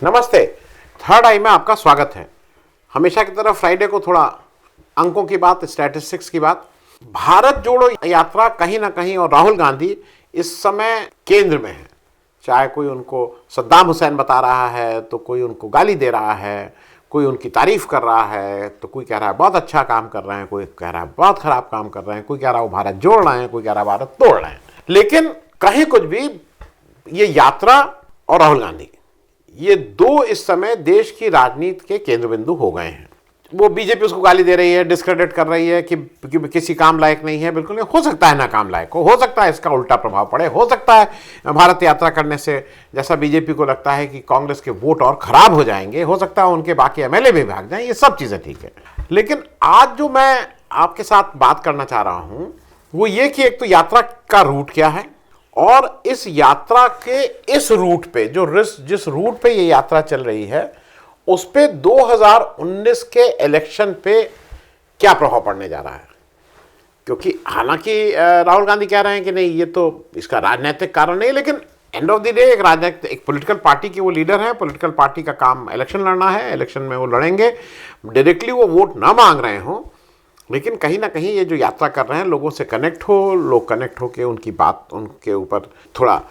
नमस्ते। थर्ड आई में आपका स्वागत है। हमेशा की तरह फ्राइडे को थोड़ा अंकों की बात, स्टैटिस्टिक्स की बात। भारत जोड़ो यात्रा कहीं ना कहीं, और राहुल गांधी इस समय केंद्र में है। चाहे कोई उनको सद्दाम हुसैन बता रहा है, तो कोई उनको गाली दे रहा है, कोई उनकी तारीफ कर रहा है, तो कोई कह रहा है बहुत अच्छा काम कर रहे हैं, कोई कह रहा है बहुत खराब काम कर रहे हैं, कोई कह रहा है वो भारत जोड़ रहे हैं, कोई कह रहा है भारत तोड़ रहे हैं। लेकिन कहीं कुछ भी, ये यात्रा और राहुल गांधी, ये दो इस समय देश की राजनीति के केंद्र बिंदु हो गए हैं। वो बीजेपी उसको गाली दे रही है, डिस्क्रेडिट कर रही है कि किसी काम लायक नहीं है। बिल्कुल नहीं, हो सकता है ना काम लायक हो सकता है इसका उल्टा प्रभाव पड़े, हो सकता है भारत यात्रा करने से, जैसा बीजेपी को लगता है कि कांग्रेस के वोट और खराब हो जाएंगे, हो सकता है उनके बाकी एमएलए भी भाग जाएं, ये सब चीजें ठीक है। लेकिन आज जो मैं आपके साथ बात करना चाह रहा हूं वो ये कि एक तो यात्रा का रूट क्या है, और इस यात्रा के इस रूट पे जिस रूट पे ये यात्रा चल रही है उस पे 2019 के इलेक्शन पे क्या प्रभाव पड़ने जा रहा है। क्योंकि हालांकि राहुल गांधी कह रहे हैं कि नहीं, ये तो इसका राजनीतिक कारण नहीं, लेकिन एंड ऑफ द डे एक पॉलिटिकल पार्टी के वो लीडर हैं। पॉलिटिकल पार्टी का काम इलेक्शन लड़ना है, इलेक्शन में वो लड़ेंगे। डायरेक्टली वो वोट ना मांग रहे हों, लेकिन कहीं ना कहीं ये जो यात्रा कर रहे हैं, लोगों से कनेक्ट हो, लोग कनेक्ट हो के उनकी बात उनके ऊपर थोड़ा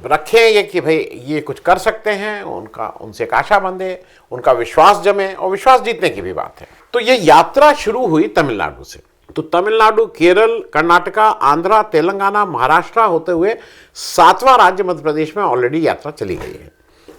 रखें, ये कि भाई ये कुछ कर सकते हैं, उनसे एक आशा बंधे, उनका विश्वास जमे, और विश्वास जीतने की भी बात है। तो ये यात्रा शुरू हुई तमिलनाडु से। तो तमिलनाडु, केरल, कर्नाटका, आंध्रा, तेलंगाना, महाराष्ट्र होते हुए 7वां राज्य मध्य प्रदेश में ऑलरेडी यात्रा चली गई है।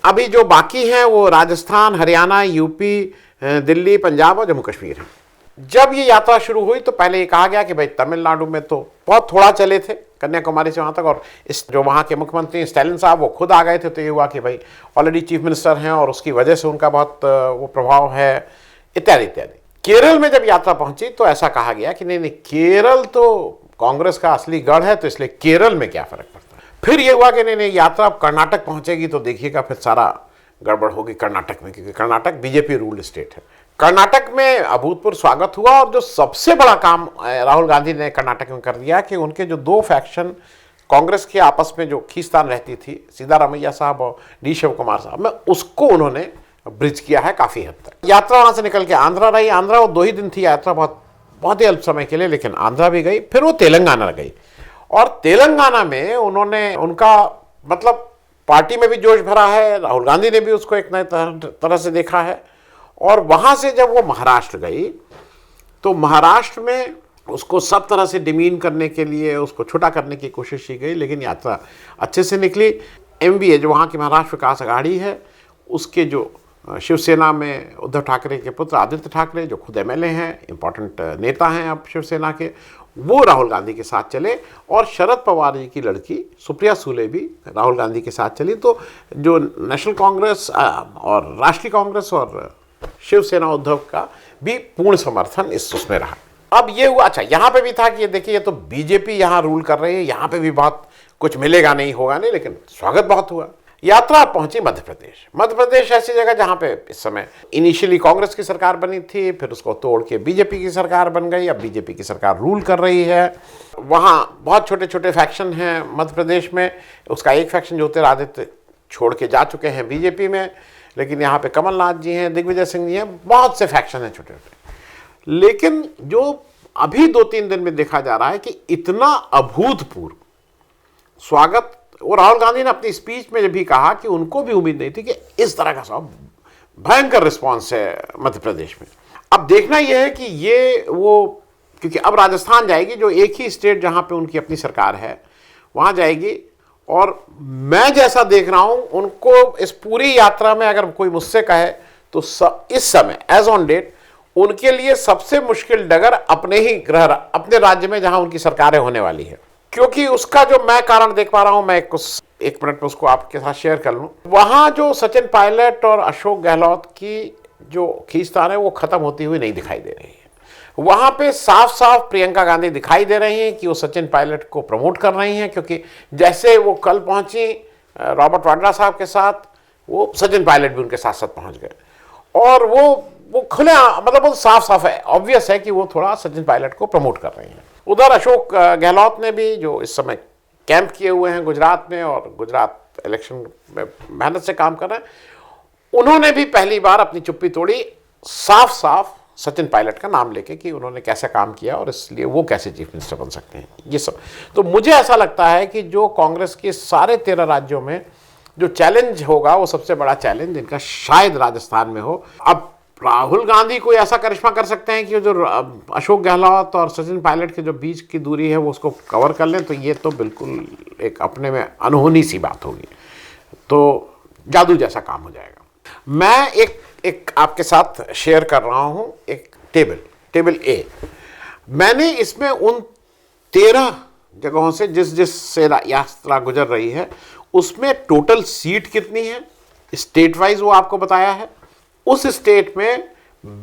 अभी जो बाकी हैं वो राजस्थान, हरियाणा, यूपी, दिल्ली, पंजाब और जम्मू कश्मीर है। जब ये यात्रा शुरू हुई तो पहले ये कहा गया कि भाई तमिलनाडु में तो बहुत थोड़ा चले थे, कन्याकुमारी से वहाँ तक, और इस जो वहाँ के मुख्यमंत्री स्टालिन साहब वो खुद आ गए थे। तो ये हुआ कि भाई ऑलरेडी चीफ मिनिस्टर हैं और उसकी वजह से उनका बहुत वो प्रभाव है, इत्यादि इत्यादि। केरल में जब यात्रा पहुंची तो ऐसा कहा गया कि नहीं नहीं, केरल तो कांग्रेस का असली गढ़ है, तो इसलिए केरल में क्या फर्क पड़ता है। फिर ये हुआ कि नहीं नहीं, यात्रा अब कर्नाटक पहुंचेगी तो देखिएगा फिर सारा गड़बड़ होगी कर्नाटक में, क्योंकि कर्नाटक बीजेपी रूल्ड स्टेट है। कर्नाटक में अभूतपूर्व स्वागत हुआ, और जो सबसे बड़ा काम राहुल गांधी ने कर्नाटक में कर दिया कि उनके जो दो फैक्शन कांग्रेस के आपस में जो खींचतान रहती थी, सिद्धारमैया साहब और डी शिव कुमार साहब में, उसको उन्होंने ब्रिज किया है काफी हद तक। यात्रा वहां से निकल के आंध्रा रही। आंध्रा वो 2 ही दिन थी यात्रा, बहुत ही अल्प समय के लिए, लेकिन आंध्रा भी गई। फिर वो तेलंगाना गई, और तेलंगाना में उन्होंने उनका मतलब पार्टी में भी जोश भरा है, राहुल गांधी ने भी उसको एक नए तरह से देखा है। और वहां से जब वो महाराष्ट्र गई तो महाराष्ट्र में उसको सब तरह से डिमीन करने के लिए, उसको छोटा करने की कोशिश की गई, लेकिन यात्रा अच्छे से निकली। एमवीए जो वहाँ की महाराष्ट्र विकास अघाड़ी है, उसके जो शिवसेना में उद्धव ठाकरे के पुत्र आदित्य ठाकरे, जो खुद एमएलए हैं, इंपॉर्टेंट नेता हैं अब शिवसेना के, वो राहुल गांधी के साथ चले। और शरद पवार जी की लड़की सुप्रिया सुले भी राहुल गांधी के साथ चली। तो जो नेशनल कांग्रेस और राष्ट्रीय कांग्रेस और शिवसेना उद्धव का भी पूर्ण समर्थन इस उसमें रहा। अब ये हुआ, अच्छा यहाँ पे भी था कि ये देखिए, ये तो बीजेपी यहाँ रूल कर रही है, यहाँ पे भी बहुत कुछ मिलेगा नहीं, होगा नहीं, लेकिन स्वागत बहुत हुआ। यात्रा पहुंची मध्य प्रदेश। मध्य प्रदेश ऐसी जगह जहाँ पे इस समय इनिशियली कांग्रेस की सरकार बनी थी, फिर उसको तोड़ के बीजेपी की सरकार बन गई, अब बीजेपी की सरकार रूल कर रही है। वहाँ बहुत छोटे छोटे फैक्शन हैं मध्य प्रदेश में। उसका एक फैक्शन ज्योतिरादित्य छोड़ के जा चुके हैं बीजेपी में, लेकिन यहाँ पे कमलनाथ जी हैं, दिग्विजय सिंह जी हैं, बहुत से फैक्शन हैं छोटे छोटे। लेकिन जो अभी 2-3 दिन में देखा जा रहा है कि इतना अभूतपूर्व स्वागत, और राहुल गांधी ने अपनी स्पीच में भी कहा कि उनको भी उम्मीद नहीं थी कि इस तरह का सब भयंकर रिस्पॉन्स है मध्य प्रदेश में। अब देखना यह है कि ये वो, क्योंकि अब राजस्थान जाएगी, जो एक ही स्टेट जहाँ पे उनकी अपनी सरकार है, वहाँ जाएगी। और मैं जैसा देख रहा हूं, उनको इस पूरी यात्रा में अगर कोई मुझसे कहे तो इस समय एज ऑन डेट उनके लिए सबसे मुश्किल डगर अपने ही अपने राज्य में जहां उनकी सरकारें होने वाली है। क्योंकि उसका जो मैं कारण देख पा रहा हूं, मैं एक मिनट में उसको आपके साथ शेयर कर लूं। वहां जो सचिन पायलट और अशोक गहलोत की जो खींचतान है वो खत्म होती हुई नहीं दिखाई दे रही है। वहां पे साफ साफ प्रियंका गांधी दिखाई दे रही हैं कि वो सचिन पायलट को प्रमोट कर रही हैं, क्योंकि जैसे वो कल पहुंची रॉबर्ट वाड्रा साहब के साथ, वो सचिन पायलट भी उनके साथ साथ पहुंच गए। और वो खुले मतलब वो साफ साफ है, ऑब्वियस है कि वो थोड़ा सचिन पायलट को प्रमोट कर रही हैं। उधर अशोक गहलोत ने भी, जो इस समय कैंप किए हुए हैं गुजरात में, और गुजरात इलेक्शन में मेहनत से काम कर रहे हैं, उन्होंने भी पहली बार अपनी चुप्पी तोड़ी, साफ साफ सचिन पायलट का नाम लेके कि उन्होंने कैसे काम किया और इसलिए वो कैसे चीफ मिनिस्टर बन सकते हैं, ये सब। तो मुझे ऐसा लगता है कि जो कांग्रेस के सारे 13 राज्यों में जो चैलेंज होगा वो सबसे बड़ा चैलेंज इनका शायद राजस्थान में हो। अब राहुल गांधी कोई ऐसा करिश्मा कर सकते हैं कि जो अशोक गहलोत और सचिन पायलट के जो बीच की दूरी है वो उसको कवर कर लें, तो ये तो बिल्कुल एक अपने में अनहोनी सी बात होगी, तो जादू जैसा काम हो जाएगा। मैं एक आपके साथ शेयर कर रहा हूं एक टेबल ए। मैंने इसमें उन 13 जगहों से जिस से यात्रा गुजर रही है उसमें टोटल सीट कितनी है, स्टेट वाइज वो आपको बताया है। उस स्टेट में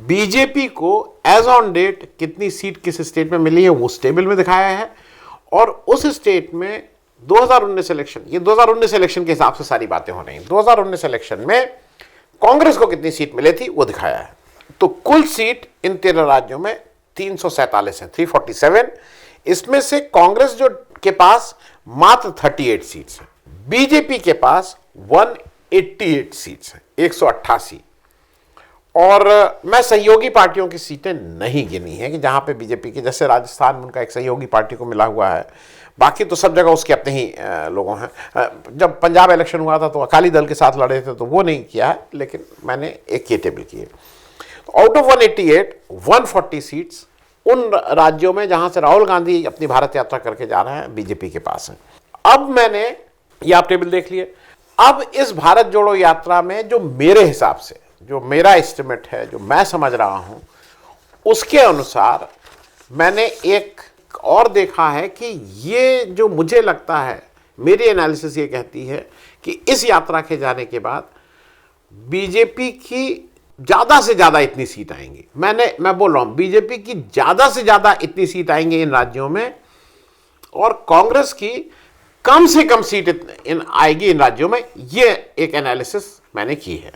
बीजेपी को एज ऑन डेट कितनी सीट किस स्टेट में मिली है वो उस टेबल में दिखाया है। और उस स्टेट में 2019 इलेक्शन, ये 2019 इलेक्शन के हिसाब से सारी बातें हो रही हैं, 2019 इलेक्शन में कांग्रेस को कितनी सीट मिली थी वो दिखाया है। तो कुल सीट इन 13 राज्यों में 347 है, 347। इसमें से कांग्रेस जो के पास मात्र 38 सीट्स है, बीजेपी के पास 188 सीट्स हैं, 188। और मैं सहयोगी पार्टियों की सीटें नहीं गिनी है कि जहां पे बीजेपी की, जैसे राजस्थान में उनका एक सहयोगी पार्टी को मिला हुआ है, बाकी तो सब जगह उसके अपने ही लोगों हैं। जब पंजाब इलेक्शन हुआ था तो अकाली दल के साथ लड़े थे तो वो नहीं किया है, लेकिन मैंने एक ये टेबल की है। तो आउट ऑफ 188, 140 सीट्स उन राज्यों में जहां से राहुल गांधी अपनी भारत यात्रा करके जा रहे हैं बीजेपी के पास है। अब मैंने ये आप टेबल देख लिए। अब इस भारत जोड़ो यात्रा में जो मेरे हिसाब से, जो मेरा एस्टिमेट है, जो मैं समझ रहा हूं, उसके अनुसार मैंने एक और देखा है कि ये जो मुझे लगता है, मेरी एनालिसिस ये कहती है कि इस यात्रा के जाने के बाद बीजेपी की ज्यादा से ज्यादा इतनी सीट आएंगी। मैं बोल रहा हूं बीजेपी की ज्यादा से ज्यादा इतनी सीट आएंगी इन राज्यों में, और कांग्रेस की कम से कम सीट आएगी इन राज्यों में। ये एक एनालिसिस मैंने की है।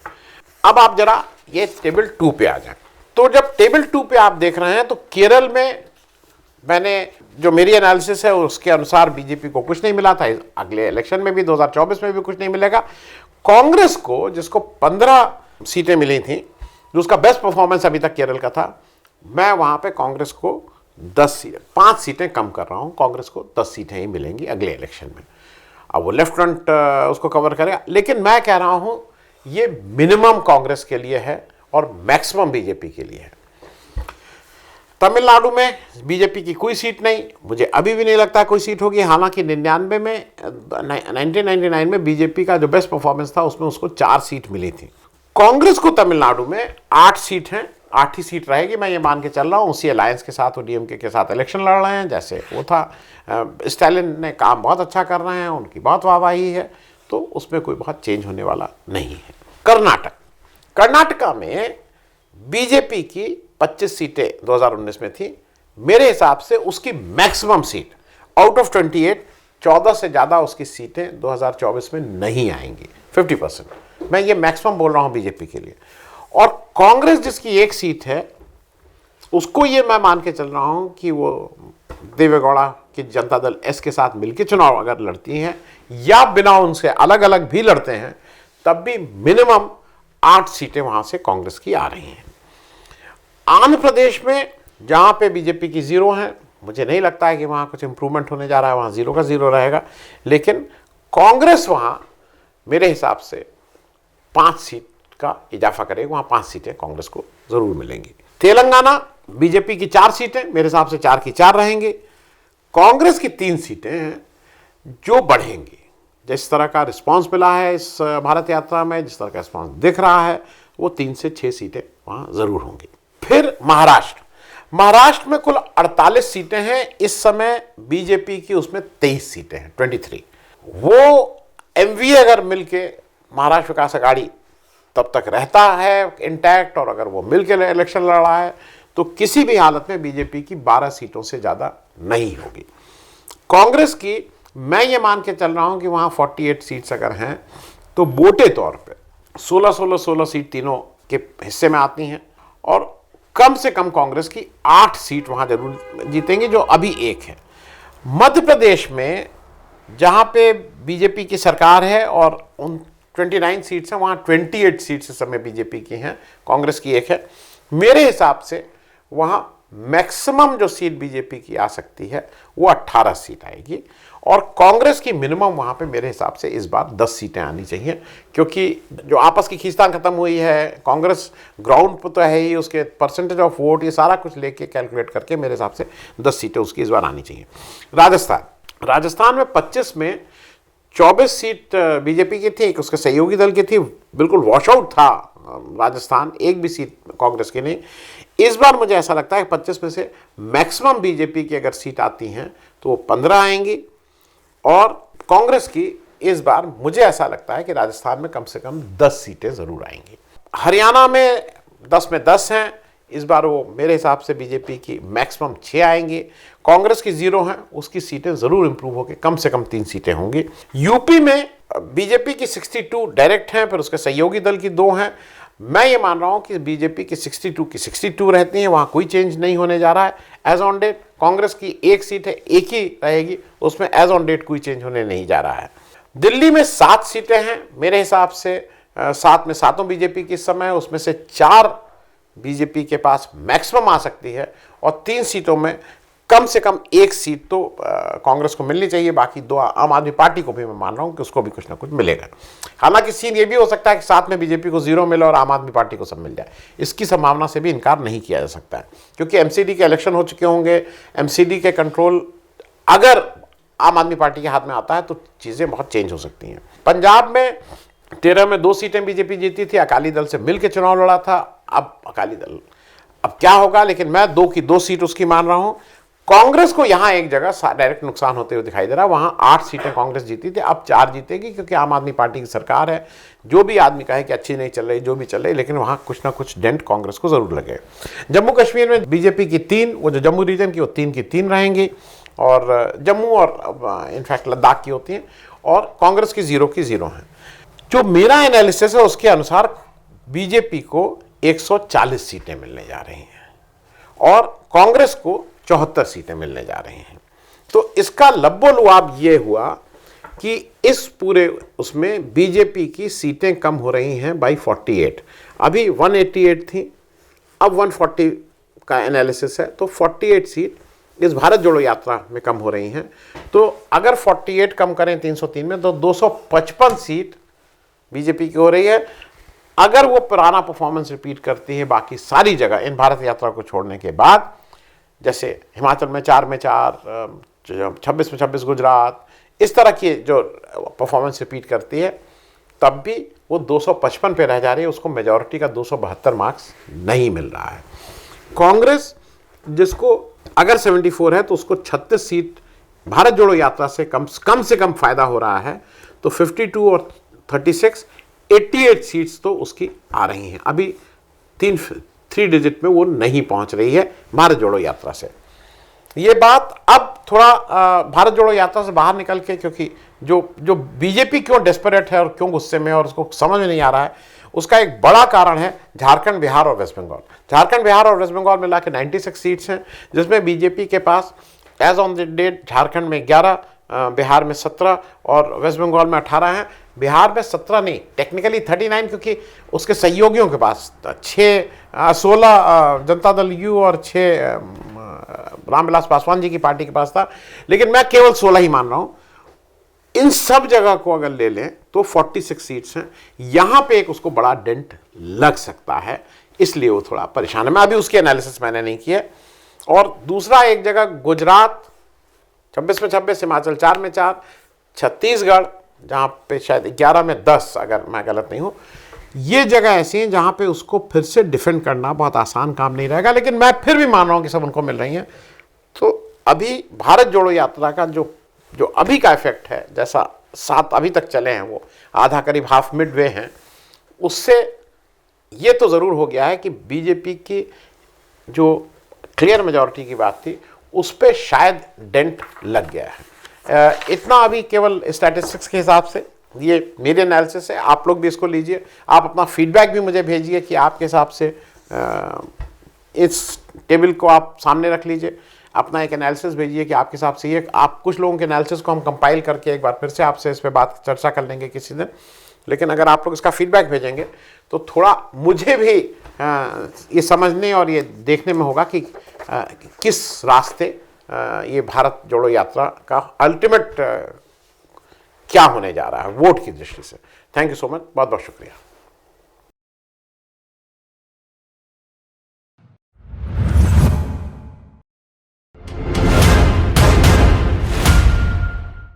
अब आप जरा ये टेबल 2 पे आ जाए। तो जब टेबल 2 पे आप देख रहे हैं तो केरल में मैंने जो मेरी एनालिसिस है उसके अनुसार बीजेपी को कुछ नहीं मिला था, अगले इलेक्शन में भी 2024 में भी कुछ नहीं मिलेगा। कांग्रेस को, जिसको 15 सीटें मिली थी, जो उसका बेस्ट परफॉर्मेंस अभी तक केरल का था, मैं वहां पे कांग्रेस को 5 सीटें कम कर रहा हूं, कांग्रेस को 10 सीटें ही मिलेंगी अगले इलेक्शन में। अब वो लेफ्ट फ्रंट उसको कवर करेगा, लेकिन मैं कह रहा हूं ये मिनिमम कांग्रेस के लिए है और मैक्सिमम बीजेपी के लिए है। तमिलनाडु में बीजेपी की कोई सीट नहीं, मुझे अभी भी नहीं लगता कोई सीट होगी। हालांकि 1999 में बीजेपी का जो बेस्ट परफॉर्मेंस था उसमें उसको 4 सीट मिली थी। कांग्रेस को तमिलनाडु में 8 सीट हैं, 8 ही सीट रहेगी, मैं ये मान के चल रहा हूँ। उसी अलायंस के साथ वो डीएमके के साथ इलेक्शन लड़ रहे हैं जैसे वो था। स्टालिन ने काम बहुत अच्छा कर रहे हैं, उनकी बहुत वाहवाही है, तो उसमें कोई बहुत चेंज होने वाला नहीं है। कर्नाटका में बीजेपी की 25 सीटें 2019 में थी। मेरे हिसाब से उसकी मैक्सिमम सीट आउट ऑफ 28, 14 से ज़्यादा उसकी सीटें 2024 में नहीं आएंगी, 50%। मैं ये मैक्सिमम बोल रहा हूँ बीजेपी के लिए। और कांग्रेस जिसकी 1 सीट है, उसको ये मैं मान के चल रहा हूँ कि वो देवेगौड़ा की जनता दल एस के साथ मिलकर चुनाव अगर लड़ती हैं या बिना उनसे अलग अलग भी लड़ते हैं, तब भी मिनिमम 8 सीटें वहाँ से कांग्रेस की आ रही हैं। आंध्र प्रदेश में जहाँ पे बीजेपी की 0 है, मुझे नहीं लगता है कि वहाँ कुछ इंप्रूवमेंट होने जा रहा है, वहाँ 0 का 0 रहेगा। लेकिन कांग्रेस वहाँ मेरे हिसाब से 5 सीट का इजाफा करेगी, वहाँ 5 सीटें कांग्रेस को ज़रूर मिलेंगी। तेलंगाना बीजेपी की 4 सीटें, मेरे हिसाब से 4 की 4 रहेंगी। कांग्रेस की 3 सीटें हैं जो बढ़ेंगी। जिस तरह का रिस्पांस मिला है इस भारत यात्रा में, जिस तरह का रिस्पांस दिख रहा है, वो 3 से 6 सीटें वहाँ ज़रूर होंगी। फिर महाराष्ट्र में कुल 48 सीटें हैं इस समय, बीजेपी की उसमें 23 सीटें हैं, 23। वो एमवीए अगर मिलके महाराष्ट्र विकास अघाड़ी तब तक रहता है इंटैक्ट, और अगर वो मिलके इलेक्शन लड़ रहा है, तो किसी भी हालत में बीजेपी की 12 सीटों से ज़्यादा नहीं होगी। कांग्रेस की मैं ये मान के चल रहा हूँ कि वहाँ 48 सीट्स अगर हैं तो मोटे तौर पे 16 सीट तीनों के हिस्से में आती हैं, और कम से कम कांग्रेस की 8 सीट वहाँ जरूर जीतेंगी, जो अभी 1 है। मध्य प्रदेश में जहाँ पे बीजेपी की सरकार है और उन 29 सीट्स हैं, वहाँ 28 सीट्स इस समय बीजेपी की हैं, कांग्रेस की एक है। मेरे हिसाब से वहाँ मैक्सिमम जो सीट बीजेपी की आ सकती है वो 18 सीट आएगी, और कांग्रेस की मिनिमम वहाँ पे मेरे हिसाब से इस बार 10 सीटें आनी चाहिए, क्योंकि जो आपस की खींचतान खत्म हुई है, कांग्रेस ग्राउंड पर तो है ही, उसके परसेंटेज ऑफ वोट ये सारा कुछ लेके कैलकुलेट करके मेरे हिसाब से 10 सीटें उसकी इस बार आनी चाहिए। राजस्थान में 25 में 24 सीट बीजेपी की थी, एक उसके सहयोगी दल की थी, बिल्कुल वॉश आउट था राजस्थान, एक भी सीट कांग्रेस की नहीं। इस बार मुझे ऐसा लगता है कि 25 में से मैक्सिमम बीजेपी की अगर सीट आती हैं तो वो 15 आएंगी, और कांग्रेस की इस बार मुझे ऐसा लगता है कि राजस्थान में कम से कम 10 सीटें जरूर आएंगी। हरियाणा में 10 में 10 हैं, इस बार वो मेरे हिसाब से बीजेपी की मैक्सिमम 6 आएंगी। कांग्रेस की 0 हैं, उसकी सीटें जरूर इंप्रूव होकर कम से कम 3 सीटें होंगी। यूपी में बीजेपी की 62 डायरेक्ट हैं, फिर उसके सहयोगी दल की 2 हैं। मैं ये मान रहा हूं कि बीजेपी की 62 की 62 रहती हैं, वहां कोई चेंज नहीं होने जा रहा है एज ऑन डेट। कांग्रेस की एक सीट है, एक ही रहेगी, उसमें एज ऑन डेट कोई चेंज होने नहीं जा रहा है। दिल्ली में 7 सीटें हैं, मेरे हिसाब से 7 में 7 बीजेपी की इस समय, उसमें से 4 बीजेपी के पास मैक्सिमम आ सकती है, और 3 सीटों में कम से कम 1 सीट तो कांग्रेस को मिलनी चाहिए, बाकी 2 आम आदमी पार्टी को भी मैं मान रहा हूं कि उसको भी कुछ ना कुछ मिलेगा। हालांकि सीन ये भी हो सकता है कि साथ में बीजेपी को 0 मिले और आम आदमी पार्टी को सब मिल जाए, इसकी संभावना से भी इनकार नहीं किया जा सकता है, क्योंकि एमसीडी के इलेक्शन हो चुके होंगे। एमसीडी के कंट्रोल अगर आम आदमी पार्टी के हाथ में आता है तो चीज़ें बहुत चेंज हो सकती हैं। पंजाब में 13 में 2 सीटें बीजेपी जीती थी, अकाली दल से मिलकर चुनाव लड़ा था। अब अकाली दल अब क्या होगा, लेकिन मैं 2 की 2 सीट उसकी मान रहा हूं। कांग्रेस को यहां एक जगह डायरेक्ट नुकसान होते हुए दिखाई दे रहा है, वहां 8 सीटें कांग्रेस जीती थी, अब 4 जीतेगी, क्योंकि आम आदमी पार्टी की सरकार है। जो भी आदमी कहे कि अच्छी नहीं चल रही, जो भी चल रही, लेकिन वहां कुछ ना कुछ डेंट कांग्रेस को जरूर लगे। जम्मू कश्मीर में बीजेपी की 3, वो जो जम्मू रीजन की, वो 3 की 3 रहेंगी, और जम्मू और इनफैक्ट लद्दाख की होती हैं, और कांग्रेस की 0 की 0 हैं। जो मेरा एनालिसिस है उसके अनुसार बीजेपी को 140 सीटें मिलने जा रही हैं, और कांग्रेस को 74 सीटें मिलने जा रही हैं। तो इसका लब्बो-लुआब ये हुआ कि इस पूरे उसमें बीजेपी की सीटें कम हो रही हैं बाई 48। अभी 188 थी, अब 140 का एनालिसिस है, तो 48 सीट इस भारत जोड़ो यात्रा में कम हो रही हैं। तो अगर 48 कम करें 303 में, तो 255 सीट बीजेपी की हो रही है। अगर वो पुराना परफॉर्मेंस रिपीट करती है बाकी सारी जगह इन भारत यात्रा को छोड़ने के बाद, जैसे हिमाचल में 4 में 4, 26 में 26 गुजरात, इस तरह की जो परफॉर्मेंस रिपीट करती है, तब भी वो 255 पे रह जा रही है, उसको मेजॉरिटी का 272 मार्क्स नहीं मिल रहा है। कांग्रेस जिसको अगर 74 है तो उसको 36 सीट भारत जोड़ो यात्रा से कम फायदा हो रहा है, तो 52 और 36 88 सीट्स तो उसकी आ रही हैं। अभी 3 डिजिट में वो नहीं पहुंच रही है भारत जोड़ो यात्रा से। ये बात अब थोड़ा भारत जोड़ो यात्रा से बाहर निकल के, क्योंकि जो बीजेपी क्यों डेस्परेट है और क्यों गुस्से में है और उसको समझ में नहीं आ रहा है, उसका एक बड़ा कारण है झारखंड, बिहार और वेस्ट बंगाल। झारखंड, बिहार और वेस्ट बंगाल मिला के 96 सीट्स हैं, जिसमें बीजेपी के पास as on the date Jharkhand में 11, बिहार में 17 और वेस्ट बंगाल में 18 हैं। बिहार में 17 नहीं, टेक्निकली 39, क्योंकि उसके सहयोगियों के पास 16 जनता दल यू और 6 रामविलास पासवान जी की पार्टी के पास था, लेकिन मैं केवल 16 ही मान रहा हूं। इन सब जगह को अगर ले लें तो 46 सीट्स हैं, यहां पे एक उसको बड़ा डेंट लग सकता है, इसलिए वो थोड़ा परेशान है। मैं अभी उसकी एनालिसिस मैंने नहीं किया। और दूसरा एक जगह गुजरात 26 में 26, हिमाचल 4 में 4, छत्तीसगढ़ जहाँ पे शायद 11 में 10, अगर मैं गलत नहीं हूँ, ये जगह ऐसी हैं जहाँ पे उसको फिर से डिफेंड करना बहुत आसान काम नहीं रहेगा, लेकिन मैं फिर भी मान रहा हूँ कि सब उनको मिल रही हैं। तो अभी भारत जोड़ो यात्रा का जो अभी का इफेक्ट है, जैसा 7 अभी तक चले हैं, वो आधा करीब हाफ मिड वे हैं, उससे ये तो ज़रूर हो गया है कि बीजेपी की जो क्लियर मेजॉरिटी की बात थी उस पर शायद डेंट लग गया है। इतना अभी केवल स्टैटिस्टिक्स के हिसाब से, ये मेरे एनालिसिस है, आप लोग भी इसको लीजिए। आप अपना फीडबैक भी मुझे भेजिए कि आपके हिसाब से इस टेबल को आप सामने रख लीजिए, अपना एक एनालिसिस भेजिए कि आपके हिसाब से ये, आप कुछ लोगों के एनालिसिस को हम कंपाइल करके एक बार फिर से आपसे इस पर बात चर्चा कर लेंगे किसी दिन। लेकिन अगर आप लोग इसका फीडबैक भेजेंगे तो थोड़ा मुझे भी ये समझने और ये देखने में होगा कि किस रास्ते ये भारत जोड़ो यात्रा का अल्टीमेट क्या होने जा रहा है वोट की दृष्टि से। थैंक यू सो मच, बहुत बहुत शुक्रिया।